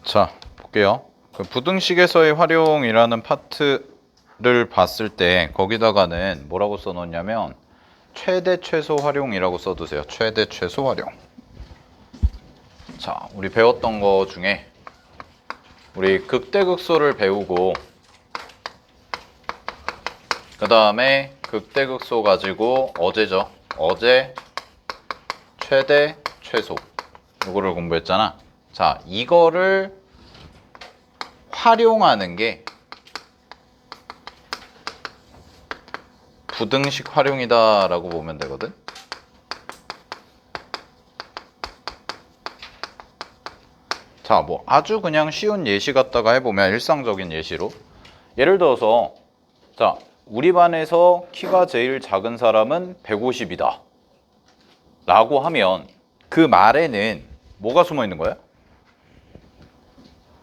자, 볼게요. 그 부등식에서의 활용이라는 파트를 봤을 때 거기다가는 뭐라고 써놓냐면 최대 최소 활용이라고 써두세요. 최대 최소 활용. 자, 우리 배웠던 거 중에 우리 극대극소를 배우고 그 다음에 극대극소 가지고 어제죠. 어제 최대 최소 이거를 공부했잖아. 자, 이거를 활용하는 게 부등식 활용이다 라고 보면 되거든. 자, 뭐 아주 그냥 쉬운 예시 갖다가 해보면 일상적인 예시로 예를 들어서 자, 우리 반에서 키가 제일 작은 사람은 150이다 라고 하면 그 말에는 뭐가 숨어 있는 거야?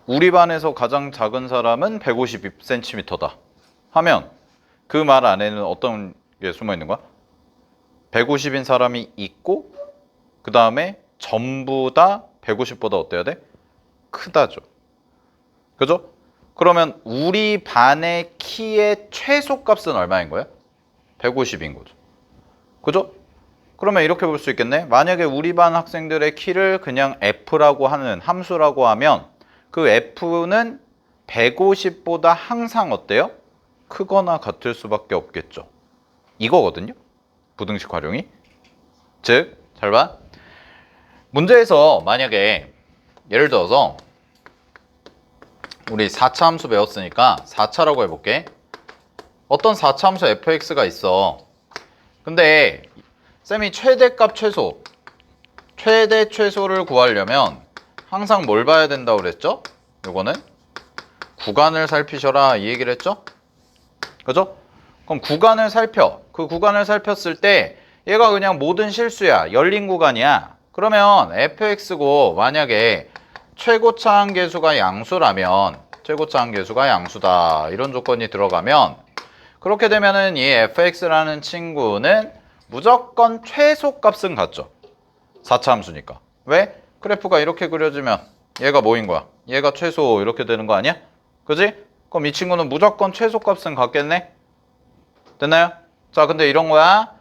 우리 반에서 가장 작은 사람은 150cm다 하면 그 말 안에는 어떤 게 숨어 있는 거야? 150인 사람이 있고 그 다음에 전부 다 150보다 어때야 돼? 크다죠. 그죠? 그러면 우리 반의 키의 최소값은 얼마인 거야? 150인 거죠. 그죠? 그러면 이렇게 볼 수 있겠네. 만약에 우리 반 학생들의 키를 그냥 F라고 하는 함수라고 하면 그 F는 150보다 항상 어때요? 크거나 같을 수밖에 없겠죠. 이거거든요. 부등식 활용이. 즉, 잘 봐. 문제에서 만약에 예를 들어서 우리 4차 함수 배웠으니까 4차라고 해볼게. 어떤 4차 함수 fx가 있어. 근데 쌤이 최대값 최소, 최대 최소를 구하려면 항상 뭘 봐야 된다고 그랬죠? 요거는 구간을 살피셔라 이 얘기를 했죠? 그죠? 그럼 구간을 살펴. 그 구간을 살폈을 때 얘가 그냥 모든 실수야. 열린 구간이야. 그러면 fx고 만약에 최고차 한계수가 양수라면 최고차 한계수가 양수다. 이런 조건이 들어가면 그렇게 되면은 이 fx라는 친구는 무조건 최소값은 같죠. 4차 함수니까. 왜? 그래프가 이렇게 그려지면 얘가 뭐인 거야? 얘가 최소 이렇게 되는 거 아니야? 그지? 그럼 이 친구는 무조건 최소값은 같겠네? 됐나요? 자, 근데 이런 거야.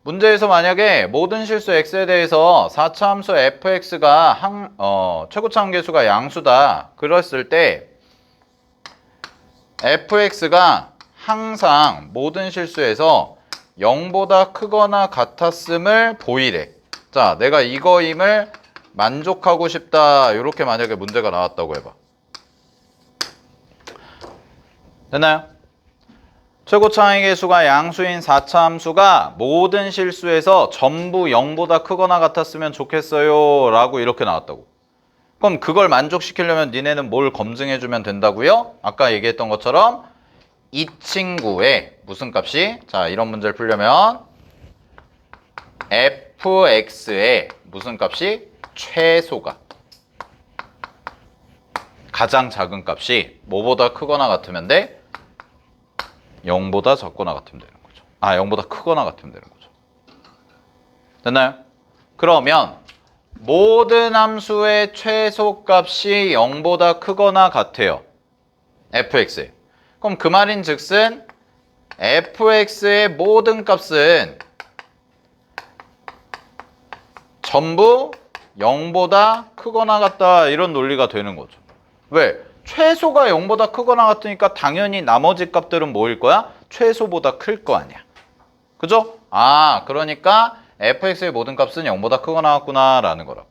문제에서 만약에 모든 실수 x에 대해서 4차 함수 fx가 최고차 한계수가 양수다. 그랬을 때 fx가 항상 모든 실수에서 0보다 크거나 같았음을 보이래. 자, 내가 이거임을 만족하고 싶다. 이렇게 만약에 문제가 나왔다고 해봐. 됐나요? 최고차 한계수가 양수인 4차 함수가 모든 실수에서 전부 0보다 크거나 같았으면 좋겠어요 라고 이렇게 나왔다고. 그럼 그걸 만족시키려면 니네는 뭘 검증해주면 된다고요? 아까 얘기했던 것처럼 이 친구의 무슨 값이? 자, 이런 문제를 풀려면 fx의 무슨 값이? 최소가 가장 작은 값이 뭐보다 크거나 같으면 돼? 0보다 작거나 같으면 되는 거죠. 0보다 크거나 같으면 되는 거죠. 됐나요? 그러면 모든 함수의 최소값이 0보다 크거나 같아요. fx에. 그럼 그 말인 즉슨 fx의 모든 값은 전부 0보다 크거나 같다 이런 논리가 되는 거죠. 왜? 최소가 0보다 크거나 같으니까 당연히 나머지 값들은 뭐일 거야? 최소보다 클 거 아니야. 그죠? 그러니까 fx의 모든 값은 0보다 크거나 같구나 라는 거라고.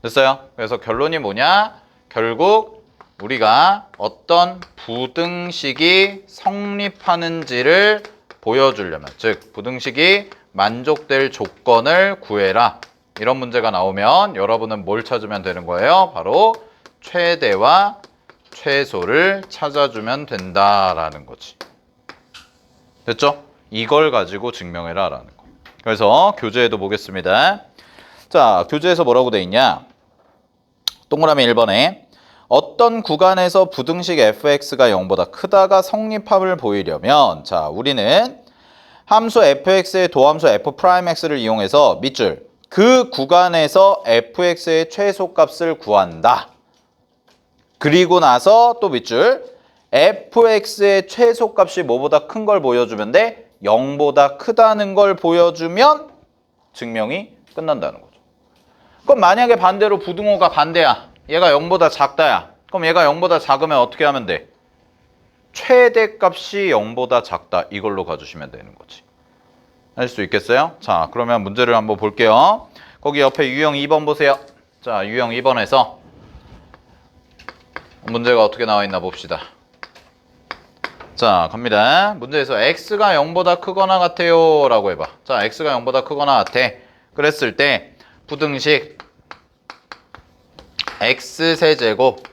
됐어요? 그래서 결론이 뭐냐? 결국 우리가 어떤 부등식이 성립하는지를 보여주려면, 즉 부등식이 만족될 조건을 구해라. 이런 문제가 나오면 여러분은 뭘 찾으면 되는 거예요? 바로 최대와 최소를 찾아주면 된다라는 거지. 됐죠? 이걸 가지고 증명해라 라는 거. 그래서 교재에도 보겠습니다. 자, 교재에서 뭐라고 돼 있냐? 동그라미 1번에 어떤 구간에서 부등식 fx가 0보다 크다가 성립합을 보이려면 자, 우리는 함수 fx의 도함수 f'x를 이용해서 밑줄 그 구간에서 fx의 최소값을 구한다. 그리고 나서 또 밑줄 fx의 최소값이 뭐보다 큰 걸 보여주면 돼? 0보다 크다는 걸 보여주면 증명이 끝난다는 거죠. 그럼 만약에 반대로 부등호가 반대야. 얘가 0보다 작다야. 그럼 얘가 0보다 작으면 어떻게 하면 돼? 최대값이 0보다 작다. 이걸로 가주시면 되는 거지. 할 수 있겠어요? 자, 그러면 문제를 한번 볼게요. 거기 옆에 유형 2번 보세요. 자, 유형 2번에서 문제가 어떻게 나와 있나 봅시다. 자, 갑니다. 문제에서 x가 0보다 크거나 같아요 라고 해봐. 자, x가 0보다 크거나 같아. 그랬을 때 부등식 x세제곱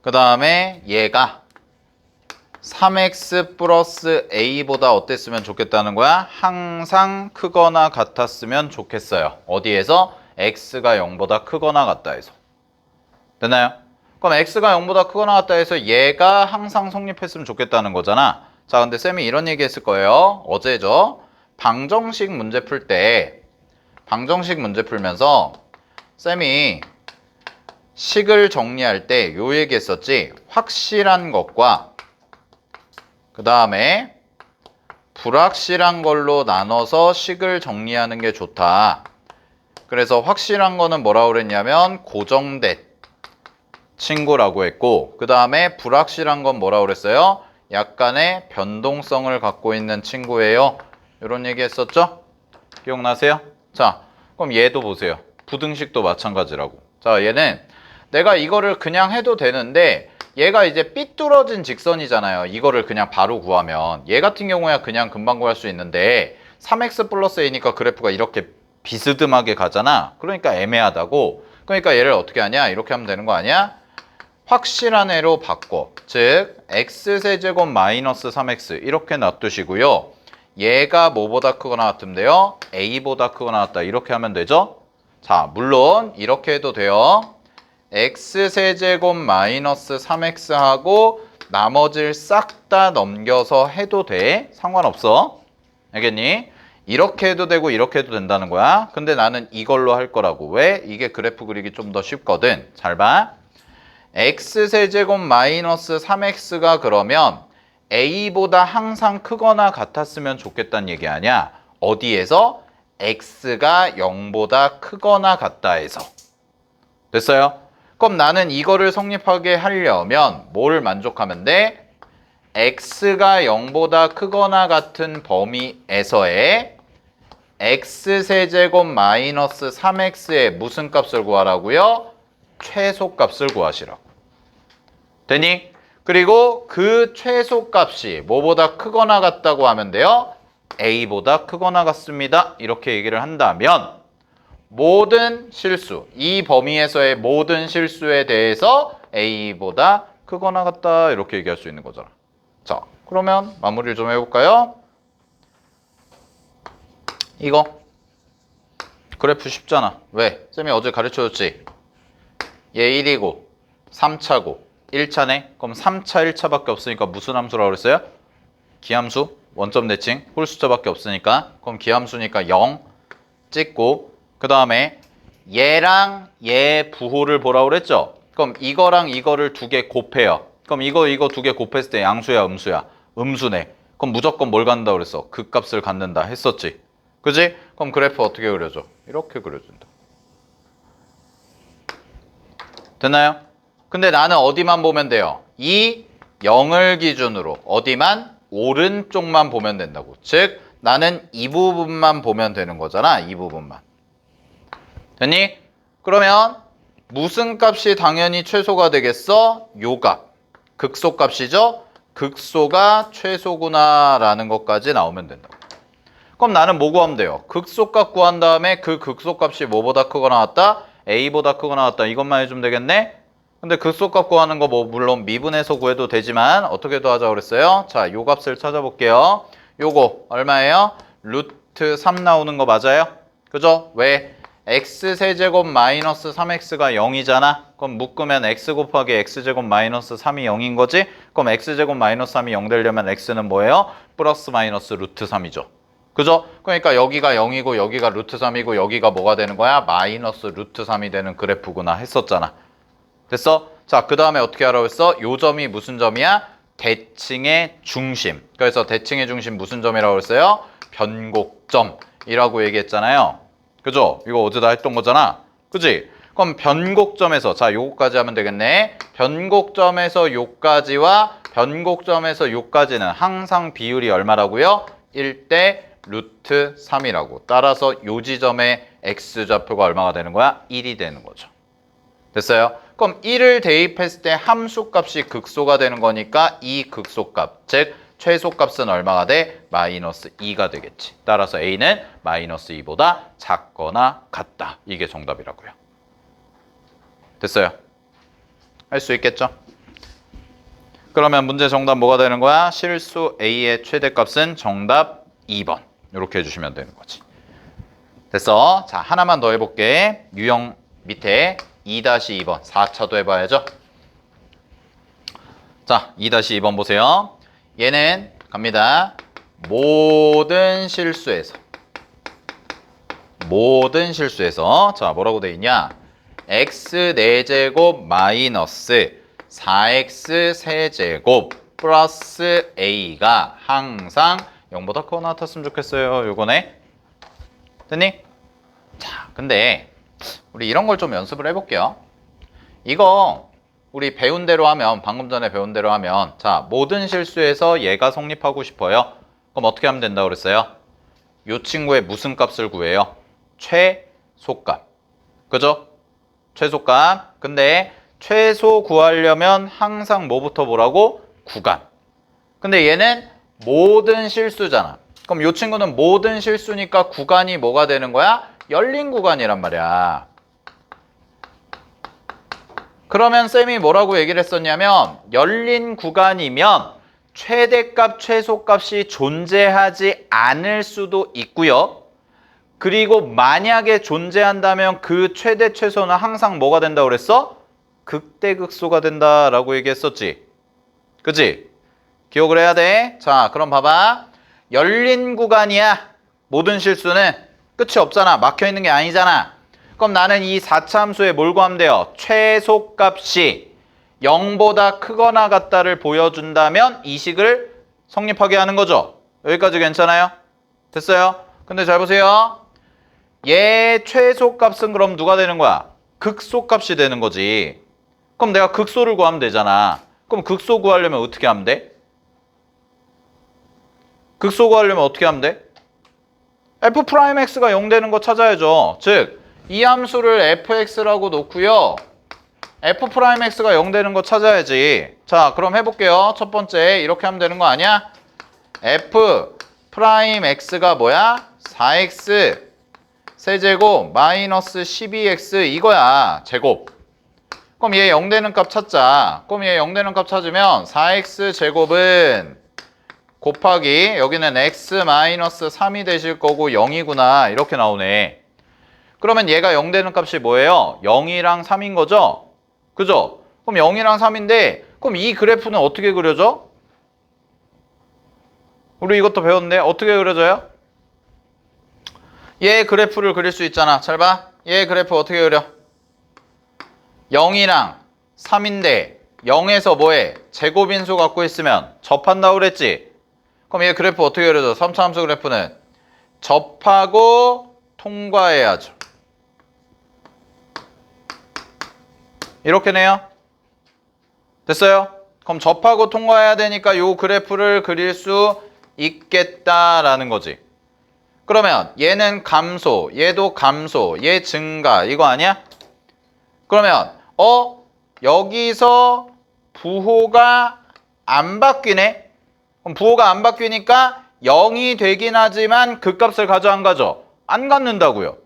그 다음에 얘가 3x 플러스 a보다 어땠으면 좋겠다는 거야? 항상 크거나 같았으면 좋겠어요. 어디에서? x가 0보다 크거나 같다 해서. 됐나요? 그럼 x가 0보다 크거나 같다 해서 얘가 항상 성립했으면 좋겠다는 거잖아. 자, 근데 쌤이 이런 얘기 했을 거예요. 어제죠? 방정식 문제 풀 때 방정식 문제 풀면서 쌤이 식을 정리할 때 요 얘기 했었지. 확실한 것과 그 다음에 불확실한 걸로 나눠서 식을 정리하는 게 좋다. 그래서 확실한 거는 뭐라고 그랬냐면 고정된 친구라고 했고, 그 다음에 불확실한 건 뭐라고 그랬어요? 약간의 변동성을 갖고 있는 친구예요. 이런 얘기 했었죠? 기억나세요? 자, 그럼 얘도 보세요. 부등식도 마찬가지라고. 자, 얘는 내가 이거를 그냥 해도 되는데 얘가 이제 삐뚤어진 직선이잖아요. 이거를 그냥 바로 구하면. 얘 같은 경우야 그냥 금방 구할 수 있는데 3x 플러스 a니까 그래프가 이렇게 비스듬하게 가잖아. 그러니까 애매하다고. 그러니까 얘를 어떻게 하냐? 이렇게 하면 되는 거 아니야? 확실한 애로 바꿔. 즉 x세제곱 마이너스 3x 이렇게 놔두시고요. 얘가 뭐보다 크거나 같으면 돼요? a보다 크거나 같다. 이렇게 하면 되죠? 자, 물론 이렇게 해도 돼요. x세제곱 마이너스 3x하고 나머지를 싹 다 넘겨서 해도 돼. 상관없어. 알겠니? 이렇게 해도 되고 이렇게 해도 된다는 거야. 근데 나는 이걸로 할 거라고. 왜? 이게 그래프 그리기 좀 더 쉽거든. 잘 봐. x세제곱 마이너스 3x가 그러면 a보다 항상 크거나 같았으면 좋겠다는 얘기 아니야. 어디에서? x가 0보다 크거나 같다 해서. 됐어요? 그럼 나는 이거를 성립하게 하려면 뭘 만족하면 돼? x가 0보다 크거나 같은 범위에서의 x세제곱 마이너스 3x의 무슨 값을 구하라고요? 최소값을 구하시라고. 되니? 그리고 그 최소값이 뭐보다 크거나 같다고 하면 돼요? a보다 크거나 같습니다. 이렇게 얘기를 한다면 모든 실수, 이 범위에서의 모든 실수에 대해서 a보다 크거나 같다 이렇게 얘기할 수 있는 거잖아. 자, 그러면 마무리를 좀 해볼까요? 이거 그래프 쉽잖아. 왜? 쌤이 어제 가르쳐줬지? 얘 1이고 3차고 1차네? 그럼 3차 1차밖에 없으니까 무슨 함수라고 그랬어요? 기함수, 원점 대칭, 홀수자밖에 없으니까. 그럼 기함수니까 0 찍고 그 다음에 얘랑 얘 부호를 보라고 그랬죠? 그럼 이거랑 이거를 두 개 곱해요. 그럼 이거 두 개 곱했을 때 양수야 음수야? 음수네. 그럼 무조건 뭘 갖는다고 그랬어? 그 값을 갖는다 했었지. 그지? 그럼 그래프 어떻게 그려줘? 이렇게 그려준다. 됐나요? 근데 나는 어디만 보면 돼요? 이 0을 기준으로 어디만? 오른쪽만 보면 된다고. 즉 나는 이 부분만 보면 되는 거잖아. 이 부분만. 됐니? 그러면 무슨 값이 당연히 최소가 되겠어? 요 값. 극소값이죠? 극소가 최소구나 라는 것까지 나오면 된다. 그럼 나는 뭐 구하면 돼요? 극소값 구한 다음에 그 극소값이 뭐보다 크거나 같다? a보다 크거나 같다. 이것만 해주면 되겠네? 근데 극소값 구하는 거 뭐 물론 미분해서 구해도 되지만 어떻게도 하자고 그랬어요? 자, 요 값을 찾아볼게요. 요거 얼마예요? 루트 3 나오는 거 맞아요? 그죠? 왜? x세제곱 마이너스 3x가 0이잖아. 그럼 묶으면 x 곱하기 x제곱 마이너스 3이 0인 거지? 그럼 x제곱 마이너스 3이 0 되려면 x는 뭐예요? 플러스 마이너스 루트 3이죠. 그죠? 그러니까 여기가 0이고 여기가 루트 3이고 여기가 뭐가 되는 거야? 마이너스 루트 3이 되는 그래프구나 했었잖아. 됐어? 자, 그 다음에 어떻게 하라고 했어? 요 점이 무슨 점이야? 대칭의 중심. 그래서 대칭의 중심 무슨 점이라고 했어요? 변곡점이라고 얘기했잖아요. 그죠? 이거 어제 다 했던 거잖아. 그지? 그럼 변곡점에서, 자, 요거까지 하면 되겠네. 변곡점에서 요까지와 변곡점에서 요까지는 항상 비율이 얼마라고요? 1대 루트 3이라고. 따라서 요 지점의 x좌표가 얼마가 되는 거야? 1이 되는 거죠. 됐어요? 그럼 1을 대입했을 때 함수값이 극소가 되는 거니까 이 극소값, 즉 최소값은 얼마가 돼? 마이너스 2가 되겠지. 따라서 a는 마이너스 2보다 작거나 같다. 이게 정답이라고요. 됐어요? 할 수 있겠죠? 그러면 문제 정답 뭐가 되는 거야? 실수 a의 최대값은 정답 2번. 이렇게 해주시면 되는 거지. 됐어? 자, 하나만 더 해볼게. 유형 밑에 2-2번 4차도 해봐야죠. 자, 2-2번 보세요. 얘는 갑니다. 모든 실수에서 자, 뭐라고 돼 있냐? x 4제곱 마이너스 4x 세제곱 플러스 a가 항상 0보다 크거나 같았으면 좋겠어요. 요거네. 됐니? 자, 근데 우리 이런 걸 좀 연습을 해볼게요. 이거 우리 배운 대로 하면, 방금 전에 배운 대로 하면, 자, 모든 실수에서 얘가 성립하고 싶어요. 그럼 어떻게 하면 된다고 그랬어요? 이 친구의 무슨 값을 구해요? 최소값. 그죠? 최소값. 근데 최소 구하려면 항상 뭐부터 보라고? 구간. 근데 얘는 모든 실수잖아. 그럼 이 친구는 모든 실수니까 구간이 뭐가 되는 거야? 열린 구간이란 말이야. 그러면 쌤이 뭐라고 얘기를 했었냐면 열린 구간이면 최대값, 최소값이 존재하지 않을 수도 있고요. 그리고 만약에 존재한다면 그 최대, 최소는 항상 뭐가 된다고 그랬어? 극대극소가 된다라고 얘기했었지. 그치? 기억을 해야 돼. 자, 그럼 봐봐. 열린 구간이야. 모든 실수는 끝이 없잖아. 막혀있는 게 아니잖아. 그럼 나는 이 4차 함수에 뭘 구하면 돼요? 최소값이 0보다 크거나 같다를 보여준다면 이 식을 성립하게 하는 거죠. 여기까지 괜찮아요? 됐어요? 근데 잘 보세요. 얘 최소값은 그럼 누가 되는 거야? 극소값이 되는 거지. 그럼 내가 극소를 구하면 되잖아. 그럼 극소 구하려면 어떻게 하면 돼? 극소 구하려면 어떻게 하면 돼? f'x가 0 되는 거 찾아야죠. 즉, 이 함수를 fx라고 놓고요. f'x가 0 되는 거 찾아야지. 자, 그럼 해볼게요. 첫 번째, 이렇게 하면 되는 거 아니야? f'x가 뭐야? 4x 세제곱 마이너스 12x 이거야. 제곱. 그럼 얘 0 되는 값 찾자. 그럼 얘 0 되는 값 찾으면 4x 제곱은 곱하기 여기는 x 마이너스 3이 되실 거고 0이구나. 이렇게 나오네. 그러면 얘가 0 되는 값이 뭐예요? 0이랑 3인 거죠? 그죠? 그럼 0이랑 3인데 그럼 이 그래프는 어떻게 그려져? 우리 이것도 배웠는데 어떻게 그려져요? 얘 그래프를 그릴 수 있잖아. 잘 봐. 얘 그래프 어떻게 그려? 0이랑 3인데 0에서 뭐해? 제곱인수 갖고 있으면 접한다고 그랬지? 그럼 얘 그래프 어떻게 그려져? 3차 함수 그래프는 접하고 통과해야죠. 이렇게네요. 됐어요? 그럼 접하고 통과해야 되니까 요 그래프를 그릴 수 있겠다라는 거지. 그러면 얘는 감소, 얘도 감소, 얘 증가 이거 아니야? 그러면 여기서 부호가 안 바뀌네? 그럼 부호가 안 바뀌니까 0이 되긴 하지만 그 값을 가져 안 가져? 안 갖는다고요.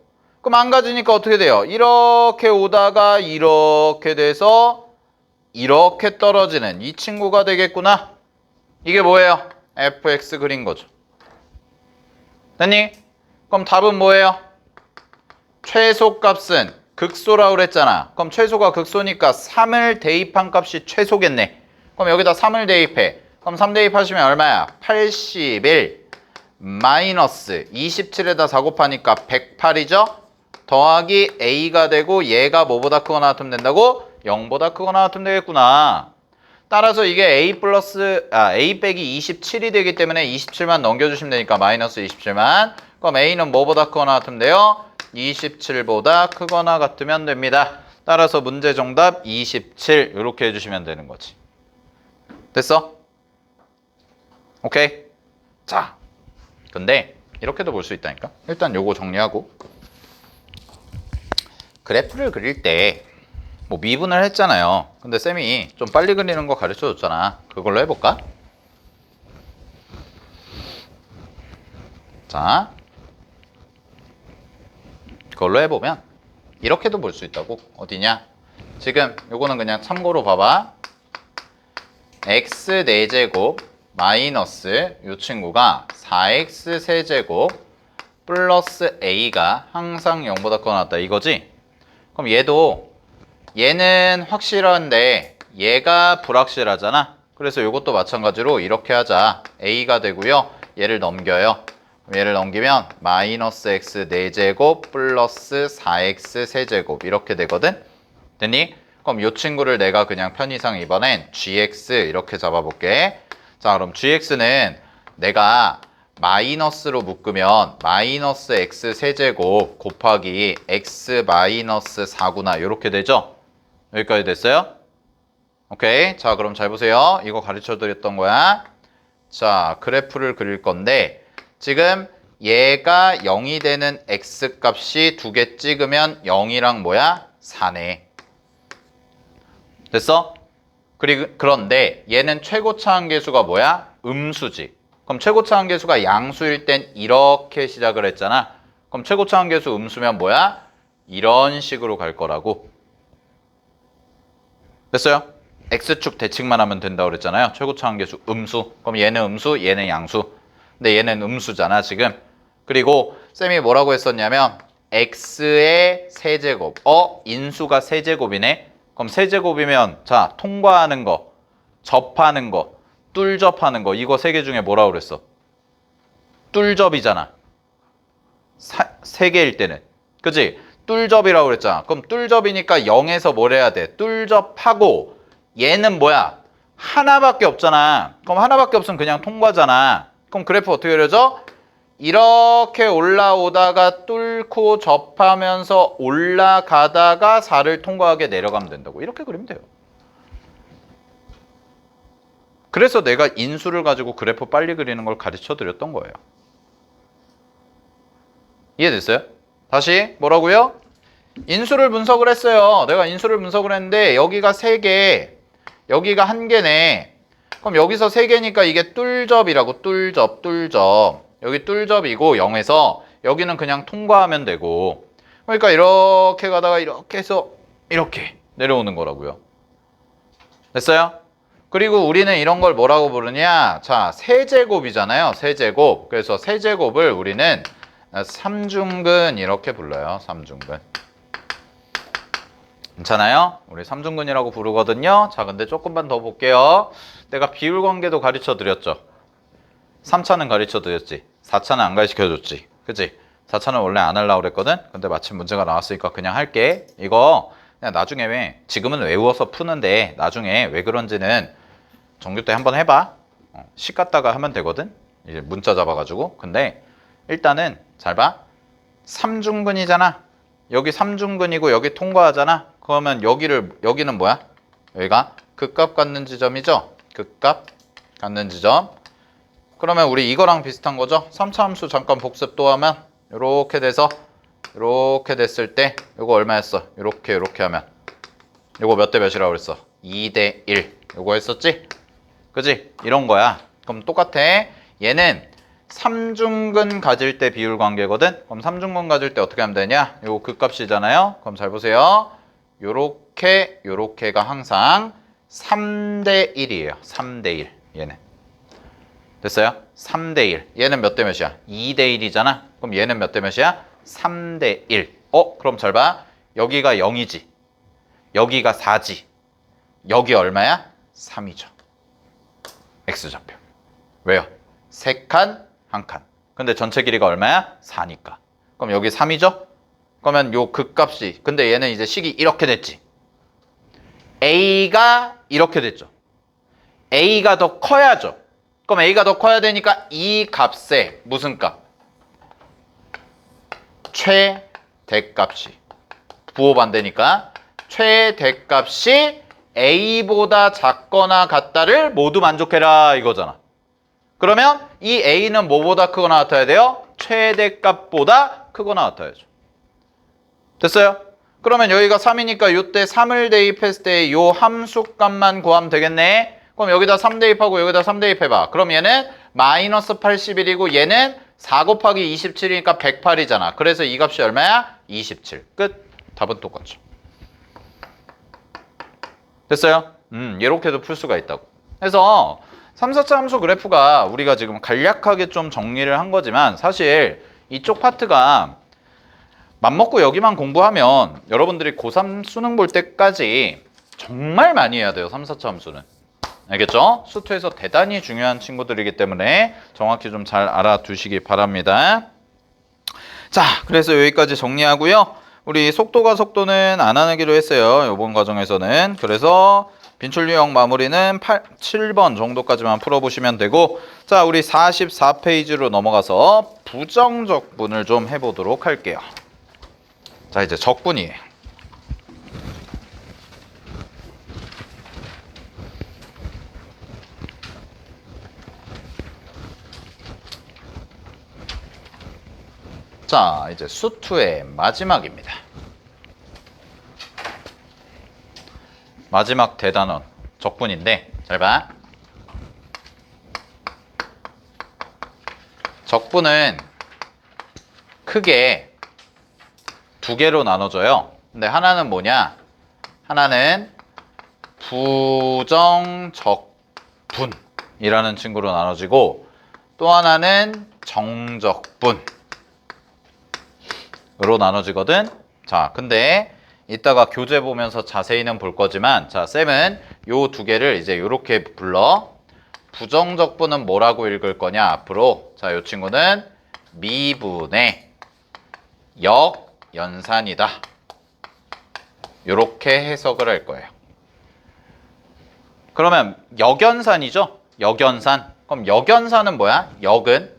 그럼 안 가지니까 어떻게 돼요? 이렇게 오다가 이렇게 돼서 이렇게 떨어지는 이 친구가 되겠구나. 이게 뭐예요? fx 그린 거죠. 됐니? 그럼 답은 뭐예요? 최소값은 극소라고 그랬잖아. 그럼 최소가 극소니까 3을 대입한 값이 최소겠네. 그럼 여기다 3을 대입해. 그럼 3 대입하시면 얼마야? 81 마이너스 27에다 4 곱하니까 108이죠? 더하기 a가 되고 얘가 뭐보다 크거나 같으면 된다고? 0보다 크거나 같으면 되겠구나. 따라서 이게 A 빼기 27이 되기 때문에 27만 넘겨주시면 되니까 마이너스 27만. 그럼 A는 뭐보다 크거나 같으면 돼요? 27보다 크거나 같으면 됩니다. 따라서 문제 정답 27 이렇게 해주시면 되는 거지. 됐어? 오케이? 자, 근데 이렇게도 볼 수 있다니까? 일단 요거 정리하고 그래프를 그릴 때 뭐 미분을 했잖아요. 근데 쌤이 좀 빨리 그리는 거 가르쳐 줬잖아. 그걸로 해볼까? 자, 그걸로 해보면 이렇게도 볼 수 있다고. 어디냐? 지금 요거는 그냥 참고로 봐봐. x 4제곱 마이너스 요 친구가 4x 세제곱 플러스 a가 항상 0보다 크거나 같다 이거지? 그럼 얘는 확실한데 얘가 불확실하잖아. 그래서 이것도 마찬가지로 이렇게 하자. a가 되고요. 얘를 넘겨요. 얘를 넘기면 마이너스 x 4제곱 플러스 4x 세제곱 이렇게 되거든. 됐니? 그럼 이 친구를 내가 그냥 편의상 이번엔 gx 이렇게 잡아볼게. 자, 그럼 gx는 내가 마이너스로 묶으면 마이너스 x 세제곱 곱하기 x 마이너스 4구나 이렇게 되죠? 여기까지 됐어요? 오케이. 자, 그럼 잘 보세요. 이거 가르쳐 드렸던 거야. 자, 그래프를 그릴 건데 지금 얘가 0이 되는 x 값이 두 개 찍으면 0이랑 뭐야? 4네. 됐어? 그런데 얘는 최고차 한계수가 뭐야? 음수지. 그럼 최고차 한계수가 양수일 땐 이렇게 시작을 했잖아. 그럼 최고차 한계수 음수면 뭐야? 이런 식으로 갈 거라고. 됐어요? x축 대칭만 하면 된다고 그랬잖아요. 최고차 한계수 음수. 그럼 얘는 음수, 얘는 양수. 근데 얘는 음수잖아 지금. 그리고 쌤이 뭐라고 했었냐면 x의 세제곱. 인수가 세제곱이네. 그럼 세제곱이면 자 통과하는 거, 접하는 거, 뚫접하는 거 이거 세 개 중에 뭐라고 그랬어? 뚫접이잖아. 세 개일 때는. 그치? 뚫접이라고 그랬잖아. 그럼 뚫접이니까 0에서 뭘 해야 돼? 뚫접하고 얘는 뭐야? 하나밖에 없잖아. 그럼 하나밖에 없으면 그냥 통과잖아. 그럼 그래프 어떻게 그려져? 이렇게 올라오다가 뚫고 접하면서 올라가다가 4를 통과하게 내려가면 된다고. 이렇게 그리면 돼요. 그래서 내가 인수를 가지고 그래프 빨리 그리는 걸 가르쳐 드렸던 거예요. 이해됐어요? 다시 뭐라고요? 인수를 분석을 했어요. 내가 인수를 분석을 했는데 여기가 3개, 여기가 1개네. 그럼 여기서 3개니까 이게 뚫접이라고. 뚫접. 여기 뚫접이고 0에서 여기는 그냥 통과하면 되고. 그러니까 이렇게 가다가 이렇게 해서 이렇게 내려오는 거라고요. 됐어요? 그리고 우리는 이런 걸 뭐라고 부르냐? 자, 세제곱이잖아요. 세제곱. 그래서 세제곱을 우리는 3중근 이렇게 불러요. 3중근. 괜찮아요? 우리 3중근이라고 부르거든요. 자, 근데 조금만 더 볼게요. 내가 비율 관계도 가르쳐 드렸죠. 3차는 가르쳐 드렸지. 4차는 안 가르쳐 줬지. 그치? 4차는 원래 안 하려고 그랬거든? 근데 마침 문제가 나왔으니까 그냥 할게. 이거 그냥 나중에 지금은 외워서 푸는데 나중에 왜 그런지는 정규 때 한번 해봐. 식 갖다가 하면 되거든? 이제 문자 잡아가지고. 근데 일단은 잘 봐. 3중근이잖아. 여기 3중근이고 여기 통과하잖아. 그러면 여기는 뭐야? 여기가 극값 갖는 지점이죠? 극값 갖는 지점. 그러면 우리 이거랑 비슷한 거죠? 3차 함수 잠깐 복습 또 하면 이렇게 돼서 이렇게 됐을 때 이거 얼마였어? 이렇게 하면 이거 몇 대 몇이라고 그랬어? 2대 1 이거 했었지? 그지? 이런 거야. 그럼 똑같아. 얘는 3중근 가질 때 비율 관계거든? 그럼 3중근 가질 때 어떻게 하면 되냐? 요거 극값이잖아요. 그럼 잘 보세요. 요렇게가 항상 3대 1이에요. 3대 1. 얘는. 됐어요? 3대 1. 얘는 몇 대 몇이야? 2대 1이잖아. 그럼 얘는 몇 대 몇이야? 3대 1. 그럼 잘 봐. 여기가 0이지. 여기가 4지. 여기 얼마야? 3이죠. X좌표. 왜요? 3칸, 1칸. 근데 전체 길이가 얼마야? 4니까. 그럼 여기 3이죠? 그러면 요 극값이, 근데 얘는 이제 식이 이렇게 됐지. A가 이렇게 됐죠. A가 더 커야죠. 그럼 A가 더 커야 되니까 이 값에 무슨 값? 최대값이. 부호 반대니까 최대값이 A보다 작거나 같다를 모두 만족해라 이거잖아. 그러면 이 A는 뭐보다 크거나 같아야 돼요? 최대값보다 크거나 같아야죠. 됐어요? 그러면 여기가 3이니까 이때 3을 대입했을 때 이 함수값만 구하면 되겠네. 그럼 여기다 3 대입하고 여기다 3 대입해봐. 그럼 얘는 마이너스 81이고 얘는 4 곱하기 27이니까 108이잖아. 그래서 이 값이 얼마야? 27. 끝. 답은 똑같죠. 됐어요? 이렇게도 풀 수가 있다고. 그래서 3, 4차 함수 그래프가 우리가 지금 간략하게 좀 정리를 한 거지만 사실 이쪽 파트가 맘먹고 여기만 공부하면 여러분들이 고3 수능 볼 때까지 정말 많이 해야 돼요. 3, 4차 함수는. 알겠죠? 수투에서 대단히 중요한 친구들이기 때문에 정확히 좀 잘 알아두시기 바랍니다. 자, 그래서 여기까지 정리하고요. 우리 속도가 속도는 안 하기로 했어요. 이번 과정에서는. 그래서 빈출 유형 마무리는 7번 정도까지만 풀어보시면 되고, 자, 우리 44페이지로 넘어가서 부정적분을 좀 해보도록 할게요. 자, 이제 적분이에요. 자, 이제 수투의 마지막입니다. 마지막 대단원 적분인데 잘 봐. 적분은 크게 두 개로 나눠져요. 근데 하나는 뭐냐? 하나는 부정적분이라는 친구로 나눠지고 또 하나는 정적분 으로 나눠지거든. 자, 근데 이따가 교재 보면서 자세히는 볼 거지만, 자, 쌤은 요 두 개를 이제 이렇게 불러. 부정적분은 뭐라고 읽을 거냐 앞으로. 자, 요 친구는 미분의 역연산이다. 요렇게 해석을 할 거예요. 그러면 역연산이죠? 역연산. 그럼 역연산은 뭐야? 역은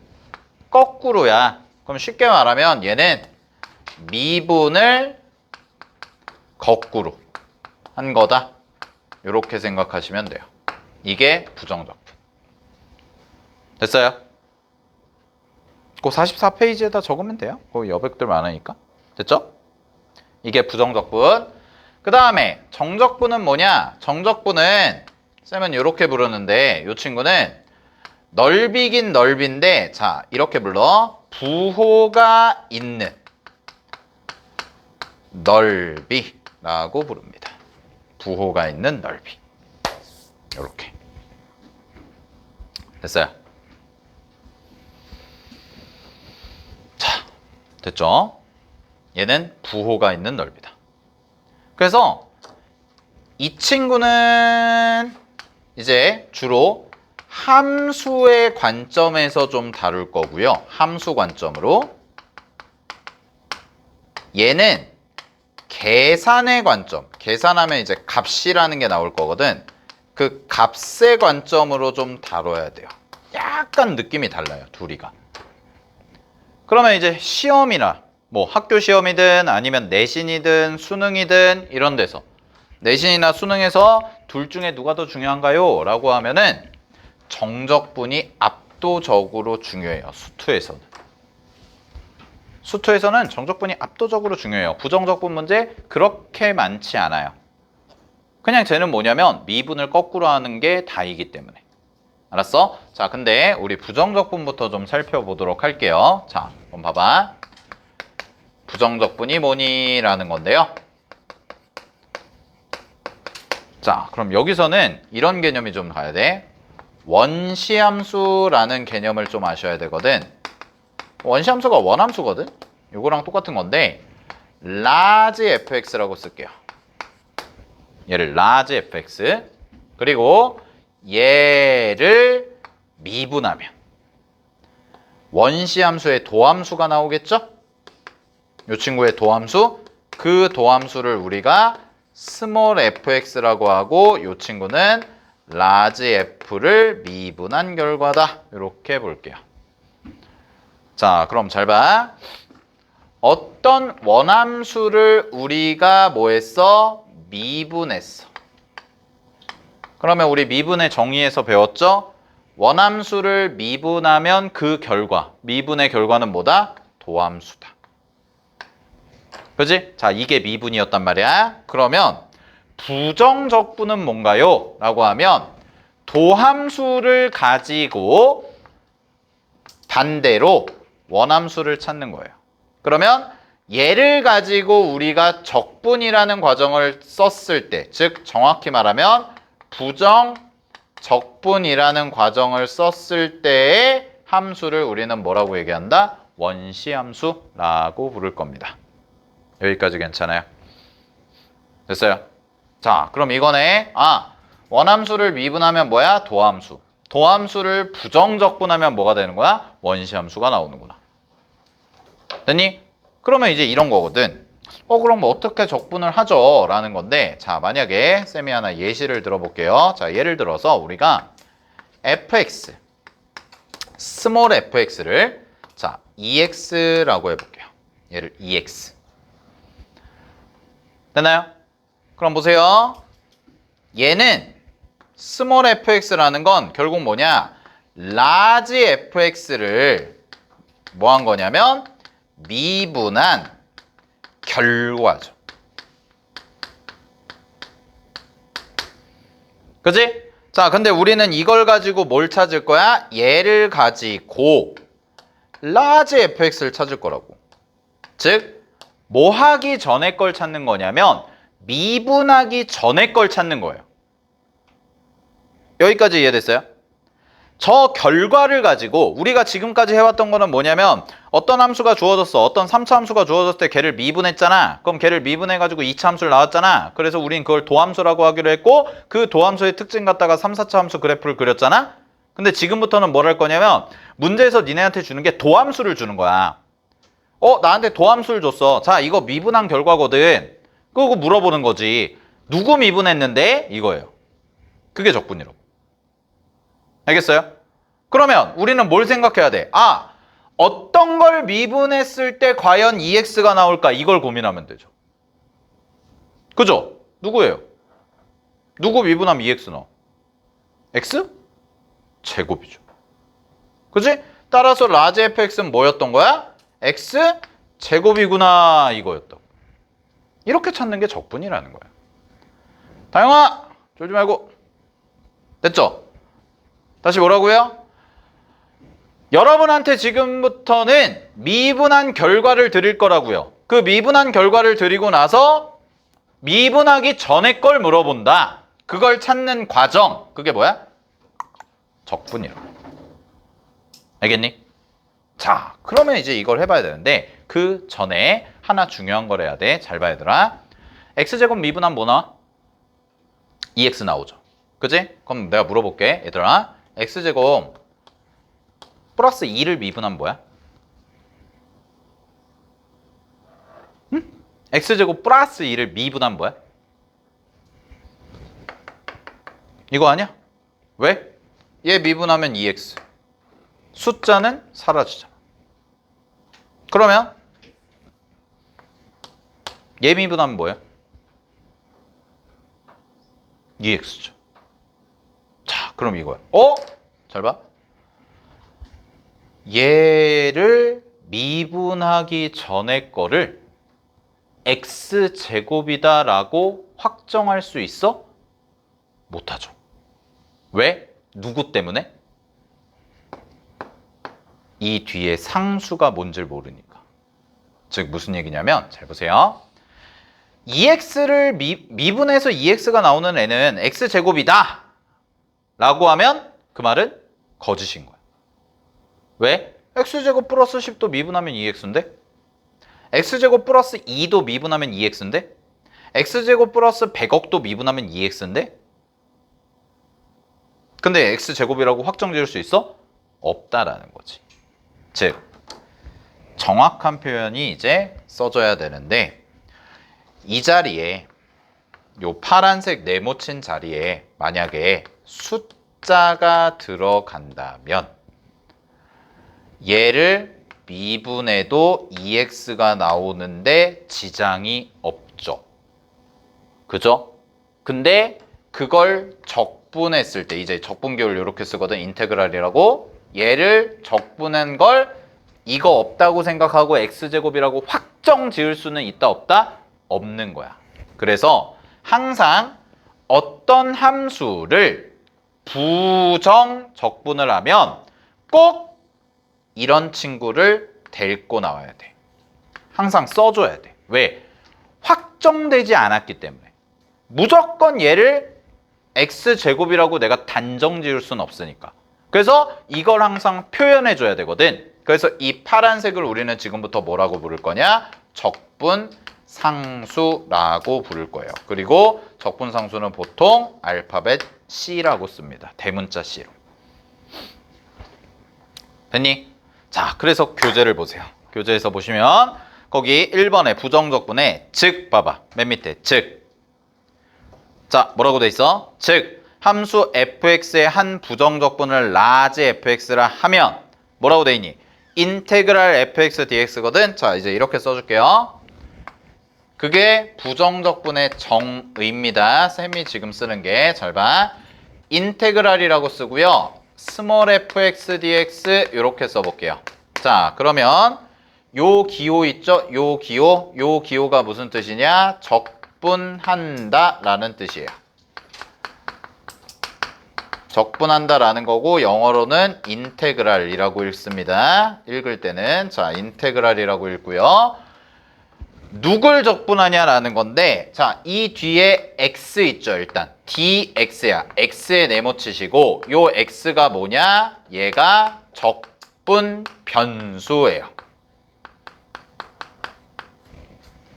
거꾸로야. 그럼 쉽게 말하면 얘는 미분을 거꾸로 한 거다. 이렇게 생각하시면 돼요. 이게 부정적분. 됐어요? 그 44페이지에다 적으면 돼요. 거기 여백들 많으니까. 됐죠? 이게 부정적분. 그 다음에 정적분은 뭐냐? 정적분은 쌤은 이렇게 부르는데 이 친구는 넓이긴 넓인데 자 이렇게 불러. 부호가 있는 넓이라고 부릅니다. 부호가 있는 넓이. 이렇게. 됐어요? 자, 됐죠? 얘는 부호가 있는 넓이다. 그래서 이 친구는 이제 주로 함수의 관점에서 좀 다룰 거고요. 함수 관점으로. 얘는 계산의 관점, 계산하면 이제 값이라는 게 나올 거거든. 그 값의 관점으로 좀 다뤄야 돼요. 약간 느낌이 달라요, 둘이가. 그러면 이제 시험이나 뭐 학교 시험이든 아니면 내신이든 수능이든 이런 데서 내신이나 수능에서 둘 중에 누가 더 중요한가요? 라고 하면은 정적분이 압도적으로 중요해요, 수투에서는. 수투에서는 정적분이 압도적으로 중요해요. 부정적분 문제 그렇게 많지 않아요. 그냥 쟤는 뭐냐면 미분을 거꾸로 하는 게 다이기 때문에. 알았어? 자, 근데 우리 부정적분부터 좀 살펴보도록 할게요. 자, 그럼 봐봐. 부정적분이 뭐니? 라는 건데요. 자, 그럼 여기서는 이런 개념이 좀 가야 돼. 원시함수라는 개념을 좀 아셔야 되거든. 원시함수가 원함수거든? 요거랑 똑같은 건데 large fx라고 쓸게요. 얘를 large fx 그리고 얘를 미분하면 원시함수의 도함수가 나오겠죠? 요 친구의 도함수 그 도함수를 우리가 스몰 fx라고 하고 이 친구는 라지 f를 미분한 결과다. 이렇게 볼게요. 자, 그럼 잘 봐. 어떤 원함수를 우리가 뭐 했어? 미분했어. 그러면 우리 미분의 정의에서 배웠죠? 원함수를 미분하면 그 결과, 미분의 결과는 뭐다? 도함수다. 그지? 자, 이게 미분이었단 말이야. 그러면 부정적분은 뭔가요? 라고 하면 도함수를 가지고 반대로 원함수를 찾는 거예요. 그러면 얘를 가지고 우리가 적분이라는 과정을 썼을 때, 즉 정확히 말하면 부정적분이라는 과정을 썼을 때의 함수를 우리는 뭐라고 얘기한다? 원시함수라고 부를 겁니다. 여기까지 괜찮아요? 됐어요? 자, 그럼 이거네. 원함수를 미분하면 뭐야? 도함수. 도함수를 부정적분하면 뭐가 되는 거야? 원시함수가 나오는구나. 됐니? 그러면 이제 이런 거거든. 그럼 뭐 어떻게 적분을 하죠? 라는 건데, 자, 만약에 쌤이 하나 예시를 들어볼게요. 자, 예를 들어서 우리가 fx, 스몰 fx를 자, ex라고 해볼게요. 얘를 ex. 됐나요? 그럼 보세요. 얘는 스몰 fx라는 건 결국 뭐냐? 라지 fx를 뭐 한 거냐면 미분한 결과죠. 그지? 자, 근데 우리는 이걸 가지고 뭘 찾을 거야? 얘를 가지고 라지 fx를 찾을 거라고. 즉, 뭐 하기 전에 걸 찾는 거냐면 미분하기 전에 걸 찾는 거예요. 여기까지 이해됐어요? 저 결과를 가지고 우리가 지금까지 해왔던 거는 뭐냐면 어떤 함수가 주어졌어. 어떤 3차 함수가 주어졌을 때 걔를 미분했잖아. 그럼 걔를 미분해가지고 2차 함수를 나왔잖아. 그래서 우린 그걸 도함수라고 하기로 했고 그 도함수의 특징 갖다가 3, 4차 함수 그래프를 그렸잖아. 근데 지금부터는 뭘 할 거냐면 문제에서 니네한테 주는 게 도함수를 주는 거야. 나한테 도함수를 줬어. 자, 이거 미분한 결과거든. 그거 물어보는 거지. 누구 미분했는데? 이거예요. 그게 적분이라고. 알겠어요? 그러면 우리는 뭘 생각해야 돼? 어떤 걸 미분했을 때 과연 EX가 나올까? 이걸 고민하면 되죠. 그죠? 누구예요? 누구 미분하면 EX 나와? X? 제곱이죠. 그지? 따라서 라지 fx는 뭐였던 거야? X 제곱이구나 이거였다고. 이렇게 찾는 게 적분이라는 거야. 다영아! 졸지 말고. 됐죠? 다시 뭐라고요? 여러분한테 지금부터는 미분한 결과를 드릴 거라고요. 그 미분한 결과를 드리고 나서 미분하기 전에 걸 물어본다. 그걸 찾는 과정. 그게 뭐야? 적분이라고. 알겠니? 자, 그러면 이제 이걸 해봐야 되는데 그 전에 하나 중요한 걸 해야 돼. 잘 봐야 되라. x제곱 미분하면 뭐 나와? 2x 나오죠. 그지? 그럼 내가 물어볼게. 얘들아. x제곱 플러스 2를 미분하면 뭐야? 응? x제곱 플러스 2를 미분하면 뭐야? 이거 아니야? 왜? 얘 미분하면 2x. 숫자는 사라지잖아. 그러면 얘 미분하면 뭐야? 2x죠. 자, 그럼 이거야. 잘 봐. 얘를 미분하기 전에 거를 x제곱이다라고 확정할 수 있어? 못하죠. 왜? 누구 때문에? 이 뒤에 상수가 뭔지를 모르니까. 즉 무슨 얘기냐면 잘 보세요. 2x를 미분해서 2x가 나오는 애는 x제곱이다 라고 하면 그 말은 거짓인 거야. 왜? x제곱 플러스 10도 미분하면 2x인데 x제곱 플러스 2도 미분하면 2x인데 x제곱 플러스 100억도 미분하면 2x인데 근데 x제곱이라고 확정 지을 수 있어? 없다라는 거지. 즉 정확한 표현이 이제 써줘야 되는데 이 자리에 요 파란색 네모친 자리에 만약에 숫자가 들어간다면 얘를 미분해도 2x가 나오는데 지장이 없죠. 그죠? 근데 그걸 적분했을 때 이제 적분기호를 이렇게 쓰거든. 인테그랄이라고. 얘를 적분한 걸 이거 없다고 생각하고 x제곱이라고 확정 지을 수는 있다 없다? 없는 거야. 그래서 항상 어떤 함수를 부정 적분을 하면 꼭 이런 친구를 데리고 나와야 돼. 항상 써줘야 돼. 왜? 확정되지 않았기 때문에. 무조건 얘를 x제곱이라고 내가 단정 지을 수는 없으니까. 그래서 이걸 항상 표현해 줘야 되거든. 그래서 이 파란색을 우리는 지금부터 뭐라고 부를 거냐? 적분상수라고 부를 거예요. 그리고 적분상수는 보통 알파벳 C라고 씁니다. 대문자 C로. 됐니? 자, 그래서 교재를 보세요. 교재에서 보시면 거기 1번에 부정적분에 즉 봐봐. 맨 밑에 즉. 자, 뭐라고 돼 있어? 즉 함수 fx의 한 부정적분을 라지 fx라 하면 뭐라고 돼 있니? 인테그랄 fx dx거든. 자, 이제 이렇게 써줄게요. 그게 부정적분의 정의입니다. 쌤이 지금 쓰는 게 잘 봐. 인테그랄이라고 쓰고요. 스몰 fx dx 이렇게 써볼게요. 자, 그러면 요 기호 있죠? 요 기호가 무슨 뜻이냐? 적분한다 라는 뜻이에요. 적분한다 라는 거고 영어로는 인테그랄이라고 읽습니다. 읽을 때는 자 인테그랄이라고 읽고요. 누굴 적분하냐라는 건데 자 이 뒤에 x 있죠. 일단 dx야. x에 네모치시고 요 x가 뭐냐? 얘가 적분 변수예요.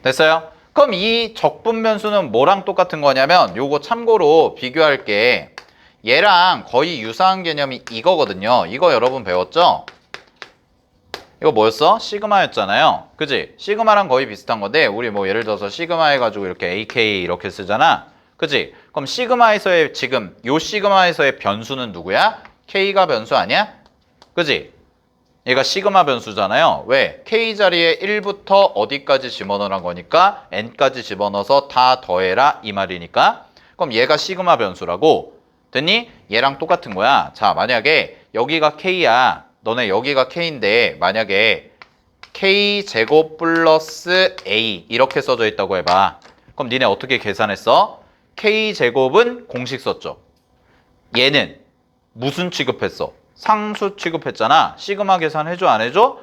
됐어요? 그럼 이 적분 변수는 뭐랑 똑같은 거냐면 요거 참고로 비교할 게 얘랑 거의 유사한 개념이 이거거든요. 이거 여러분 배웠죠? 이거 뭐였어? 시그마였잖아요. 그지? 시그마랑 거의 비슷한 건데 우리 뭐 예를 들어서 시그마 해가지고 이렇게 AK 이렇게 쓰잖아. 그지? 그럼 시그마에서의 지금 요 시그마에서의 변수는 누구야? K가 변수 아니야? 그지? 얘가 시그마 변수잖아요. 왜? K 자리에 1부터 어디까지 집어넣으란 거니까 N까지 집어넣어서 다 더해라 이 말이니까 그럼 얘가 시그마 변수라고 됐니? 얘랑 똑같은 거야. 자, 만약에 여기가 K야. 너네 여기가 K인데 만약에 K제곱 플러스 A 이렇게 써져 있다고 해봐. 그럼 니네 어떻게 계산했어? K제곱은 공식 썼죠. 얘는 무슨 취급했어? 상수 취급했잖아. 시그마 계산 해줘 안 해줘?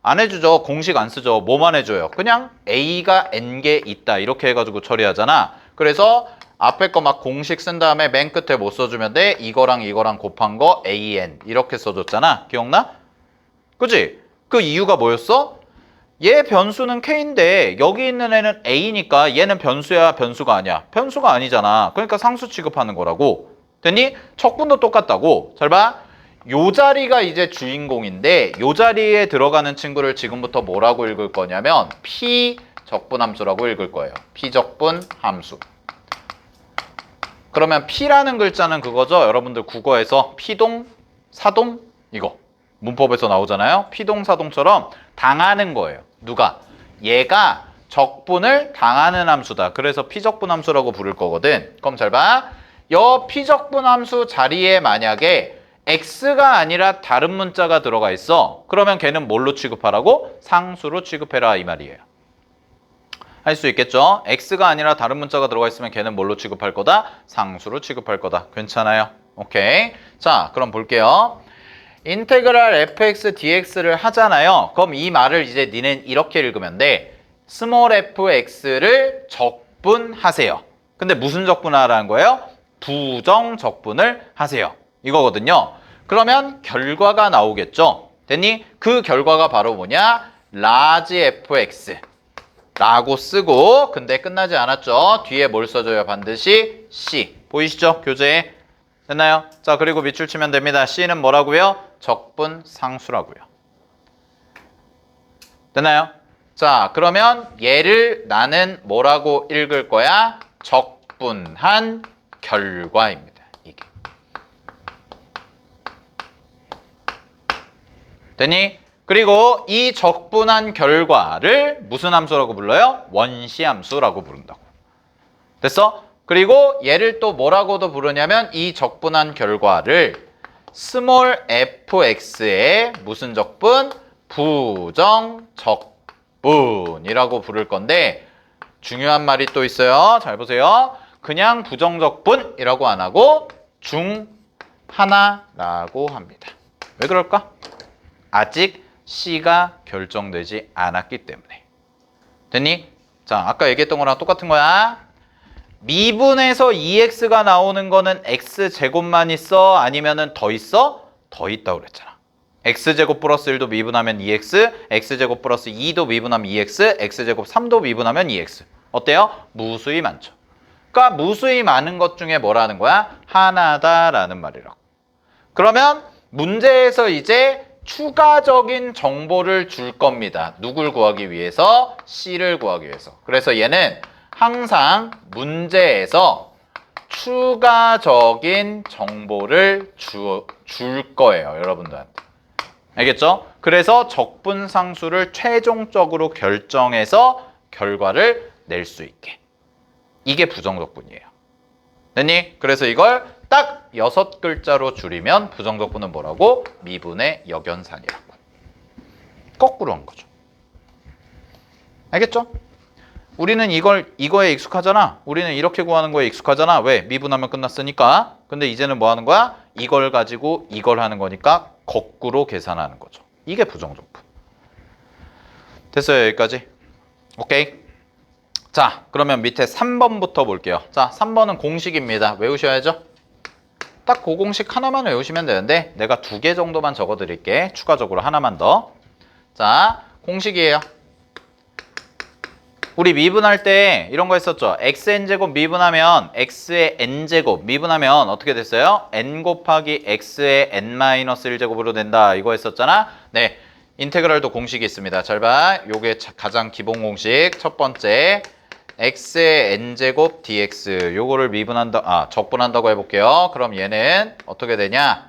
안 해주죠. 공식 안 쓰죠. 뭐만 해줘요? 그냥 A가 N개 있다 이렇게 해가지고 처리하잖아. 그래서 앞에 거 막 공식 쓴 다음에 맨 끝에 못 써주면 돼. 이거랑 곱한 거 AN 이렇게 써줬잖아. 기억나? 그치? 그 이유가 뭐였어? 얘 변수는 K인데 여기 있는 애는 A니까 얘는 변수야 변수가 아니야. 변수가 아니잖아. 그러니까 상수 취급하는 거라고. 됐니? 적분도 똑같다고. 잘 봐. 요 자리가 이제 주인공인데 요 자리에 들어가는 친구를 지금부터 뭐라고 읽을 거냐면 P적분함수라고 읽을 거예요. P적분함수. 그러면 P라는 글자는 그거죠. 여러분들 국어에서 피동, 사동 이거 문법에서 나오잖아요. 피동, 사동처럼 당하는 거예요. 누가? 얘가 적분을 당하는 함수다. 그래서 P적분함수라고 부를 거거든. 그럼 잘 봐. 여 P적분함수 자리에 만약에 X가 아니라 다른 문자가 들어가 있어. 그러면 걔는 뭘로 취급하라고? 상수로 취급해라 이 말이에요. 할 수 있겠죠? X가 아니라 다른 문자가 들어가 있으면 걔는 뭘로 취급할 거다? 상수로 취급할 거다. 괜찮아요? 오케이. 자, 그럼 볼게요. 인테그랄 fx dx를 하잖아요. 그럼 이 말을 이제 니는 이렇게 읽으면 돼. 스몰 fx를 적분하세요. 근데 무슨 적분하라는 거예요? 부정 적분을 하세요. 이거거든요. 그러면 결과가 나오겠죠? 됐니? 그 결과가 바로 뭐냐? 라지 fx 라고 쓰고 근데 끝나지 않았죠? 뒤에 뭘 써줘요? 반드시 C. 보이시죠? 교재에. 됐나요? 자, 그리고 밑줄 치면 됩니다. C는 뭐라고요? 적분상수라고요. 됐나요? 자, 그러면 얘를 나는 뭐라고 읽을 거야? 적분한 결과입니다. 이게. 됐니? 그리고 이 적분한 결과를 무슨 함수라고 불러요? 원시함수라고 부른다고. 됐어? 그리고 얘를 또 뭐라고도 부르냐면 이 적분한 결과를 스몰 fx의 무슨 적분? 부정적분이라고 부를 건데 중요한 말이 또 있어요. 잘 보세요. 그냥 부정적분이라고 안 하고 중 하나라고 합니다. 왜 그럴까? 아직 C가 결정되지 않았기 때문에. 됐니? 자, 아까 얘기했던 거랑 똑같은 거야. 미분에서 2x가 나오는 거는 x제곱만 있어? 아니면은 더 있어? 더 있다고 그랬잖아. x제곱 플러스 1도 미분하면 2x, x제곱 플러스 2도 미분하면 2x, x제곱 3도 미분하면 2x. 어때요? 무수히 많죠. 그러니까 무수히 많은 것 중에 뭐라는 거야? 하나다라는 말이라고. 그러면 문제에서 이제 추가적인 정보를 줄 겁니다. 누굴 구하기 위해서? C를 구하기 위해서. 그래서 얘는 항상 문제에서 추가적인 정보를 줄 거예요. 여러분들한테. 알겠죠? 그래서 적분상수를 최종적으로 결정해서 결과를 낼 수 있게. 이게 부정적분이에요. 됐니? 그래서 이걸 딱 6글자로 줄이면 부정적분은 뭐라고? 미분의 역연산이라고. 거꾸로 한 거죠. 알겠죠? 우리는 이거에 익숙하잖아. 우리는 이렇게 구하는 거에 익숙하잖아. 왜? 미분하면 끝났으니까. 근데 이제는 뭐 하는 거야? 이걸 가지고 이걸 하는 거니까 거꾸로 계산하는 거죠. 이게 부정적분. 됐어요, 여기까지? 오케이. 자, 그러면 밑에 3번부터 볼게요. 자, 3번은 공식입니다. 외우셔야죠? 딱 그 공식 하나만 외우시면 되는데 내가 2개 정도만 적어드릴게. 추가적으로 하나만 더. 자, 공식이에요. 우리 미분할 때 이런 거 했었죠. xn제곱 미분하면 x의 n제곱 미분하면 어떻게 됐어요? n 곱하기 x의 n-1제곱으로 된다. 이거 했었잖아. 네, 인테그랄도 공식이 있습니다. 잘 봐. 요게 가장 기본 공식. 첫 번째 x의 n제곱 dx 요거를 적분한다고 해볼게요. 그럼 얘는 어떻게 되냐?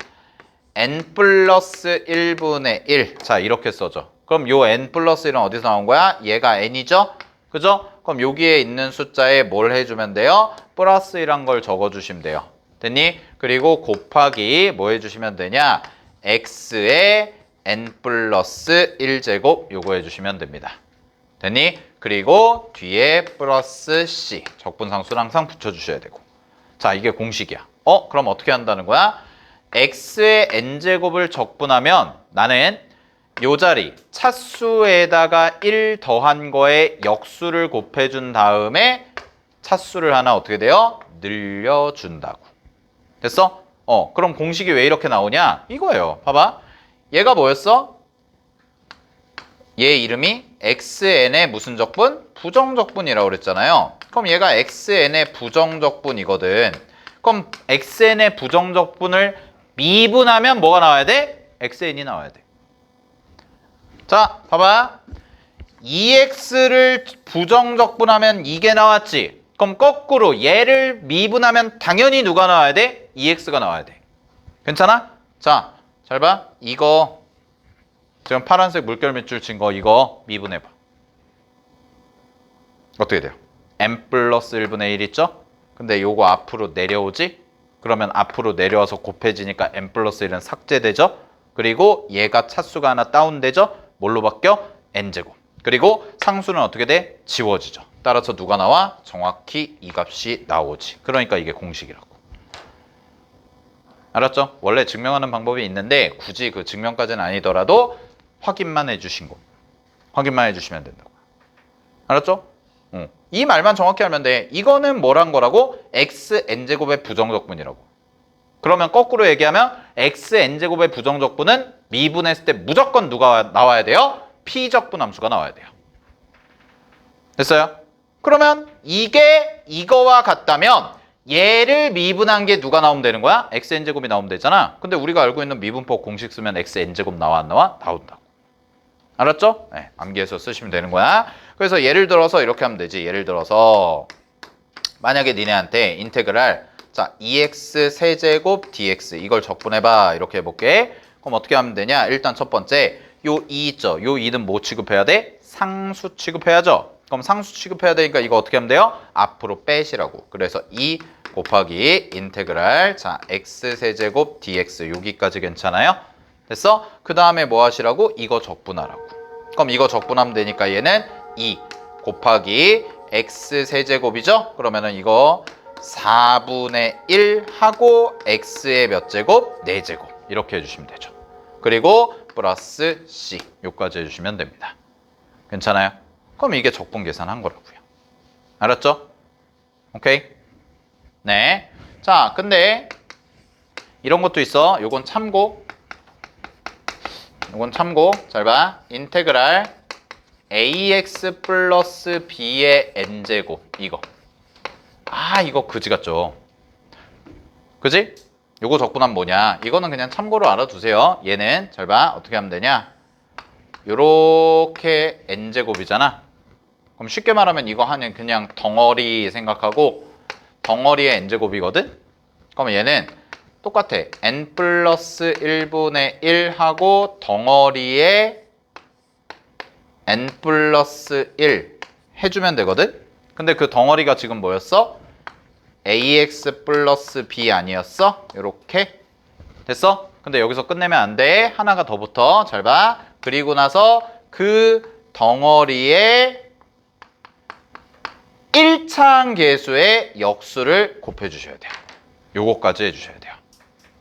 n 플러스 1분의 1. 자, 이렇게 써줘. 그럼 요 n 플러스 1은 어디서 나온 거야? 얘가 n이죠? 그죠? 그럼 여기에 있는 숫자에 뭘 해주면 돼요? 플러스 1한 걸 적어주시면 돼요. 됐니? 그리고 곱하기 뭐 해주시면 되냐? x의 n 플러스 1제곱 요거 해주시면 됩니다. 됐니? 그리고 뒤에 플러스 c 적분상수를 항상 붙여주셔야 되고. 자, 이게 공식이야. 그럼 어떻게 한다는 거야? x의 n제곱을 적분하면 나는 요 자리 차수에다가 1 더한 거에 역수를 곱해준 다음에 차수를 하나 어떻게 돼요? 늘려준다고. 됐어? 그럼 공식이 왜 이렇게 나오냐? 이거예요. 봐봐. 얘가 뭐였어? 얘 이름이 xn의 무슨 적분? 부정적분이라고 그랬잖아요. 그럼 얘가 xn의 부정적분이거든. 그럼 xn의 부정적분을 미분하면 뭐가 나와야 돼? xn이 나와야 돼. 자, 봐봐. 2x를 부정적분하면 이게 나왔지. 그럼 거꾸로 얘를 미분하면 당연히 누가 나와야 돼? 2x가 나와야 돼. 괜찮아? 자, 잘 봐. 이거 지금 파란색 물결 밑줄 친 거 이거 미분해봐. 어떻게 돼요? n 플러스 1분의 1 있죠? 근데 요거 앞으로 내려오지? 그러면 앞으로 내려와서 곱해지니까 n 플러스 1은 삭제되죠? 그리고 얘가 차수가 하나 다운되죠? 뭘로 바뀌어? n제곱. 그리고 상수는 어떻게 돼? 지워지죠. 따라서 누가 나와? 정확히 이 값이 나오지. 그러니까 이게 공식이라고. 알았죠? 원래 증명하는 방법이 있는데 굳이 그 증명까지는 아니더라도 확인만 해주신 거. 확인만 해주시면 된다고. 알았죠? 이 말만 정확히 하면 돼. 이거는 뭐란 거라고? xn제곱의 부정적분이라고. 그러면 거꾸로 얘기하면 xn제곱의 부정적분은 미분했을 때 무조건 누가 나와야 돼요? p적분 함수가 나와야 돼요. 됐어요? 그러면 이게 이거와 같다면 얘를 미분한 게 누가 나오면 되는 거야? xn제곱이 나오면 되잖아. 근데 우리가 알고 있는 미분법 공식 쓰면 xn제곱 나와 안 나와? 나온다고. 알았죠? 네, 암기해서 쓰시면 되는 거야. 그래서 예를 들어서 이렇게 하면 되지. 예를 들어서 만약에 니네한테 인테그랄 자 2x 세제곱 dx 이걸 적분해봐 이렇게 해볼게. 그럼 어떻게 하면 되냐? 일단 첫 번째 요 2 있죠? 요 2는 뭐 취급해야 돼? 상수 취급해야죠. 그럼 상수 취급해야 되니까 이거 어떻게 하면 돼요? 앞으로 빼시라고. 그래서 2 곱하기 인테그랄 자 x 세제곱 dx 여기까지 괜찮아요? 됐어? 그 다음에 뭐 하시라고? 이거 적분하라고. 그럼 이거 적분하면 되니까 얘는 2 곱하기 x 세제곱이죠? 그러면은 이거 4분의 1 하고 x의 몇 제곱? 4제곱 이렇게 해주시면 되죠. 그리고 플러스 c 요까지 해주시면 됩니다. 괜찮아요? 그럼 이게 적분 계산한 거라고요. 알았죠? 오케이? 네. 자, 근데 이런 것도 있어. 요건 참고. 요건 참고. 잘 봐. 인테그랄 ax 플러스 b의 n제곱 이거. 아, 이거 그지 같죠? 그지? 요거 적분하면 뭐냐? 이거는 그냥 참고로 알아두세요. 얘는 잘 봐. 어떻게 하면 되냐? 요렇게 n제곱이잖아. 그럼 쉽게 말하면 이거 하는 그냥 덩어리 생각하고 덩어리의 n제곱이거든? 그럼 얘는 똑같아. n 플러스 1분의 1 하고 덩어리의 n 플러스 1 해주면 되거든? 근데 그 덩어리가 지금 뭐였어? ax 플러스 b 아니었어? 요렇게 됐어? 근데 여기서 끝내면 안 돼. 하나가 더 붙어. 잘 봐. 그리고 나서 그 덩어리에 1차항계수의 역수를 곱해주셔야 돼요. 요거까지 해주셔야 돼요.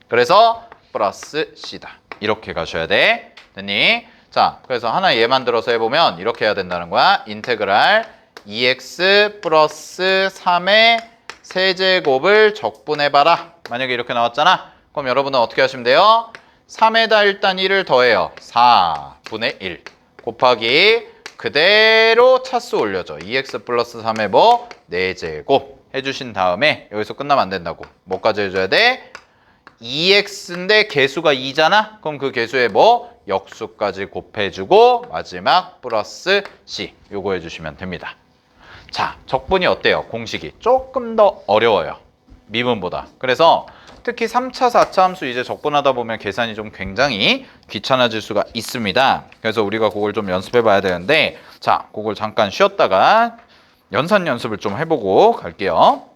그래서 플러스 c다. 이렇게 가셔야 돼. 됐니? 자, 그래서 하나 얘 만들어서 해보면 이렇게 해야 된다는 거야. 인테그랄 2x 플러스 3의 세제곱을 적분해봐라. 만약에 이렇게 나왔잖아. 그럼 여러분은 어떻게 하시면 돼요? 3에다 일단 1을 더해요. 4분의 1 곱하기 그대로 차수 올려줘. 2x 플러스 3의 뭐? 4제곱 해주신 다음에 여기서 끝나면 안 된다고. 뭐까지 해줘야 돼? 2x인데 개수가 2잖아? 그럼 그 개수에 뭐? 역수까지 곱해주고 마지막 플러스 c 요거 해주시면 됩니다. 자, 적분이 어때요? 공식이 조금 더 어려워요. 미분보다. 그래서 특히 3차, 4차 함수 이제 적분하다 보면 계산이 좀 굉장히 귀찮아질 수가 있습니다. 그래서 우리가 그걸 좀 연습해 봐야 되는데 자, 그걸 잠깐 쉬었다가 연산 연습을 좀 해보고 갈게요.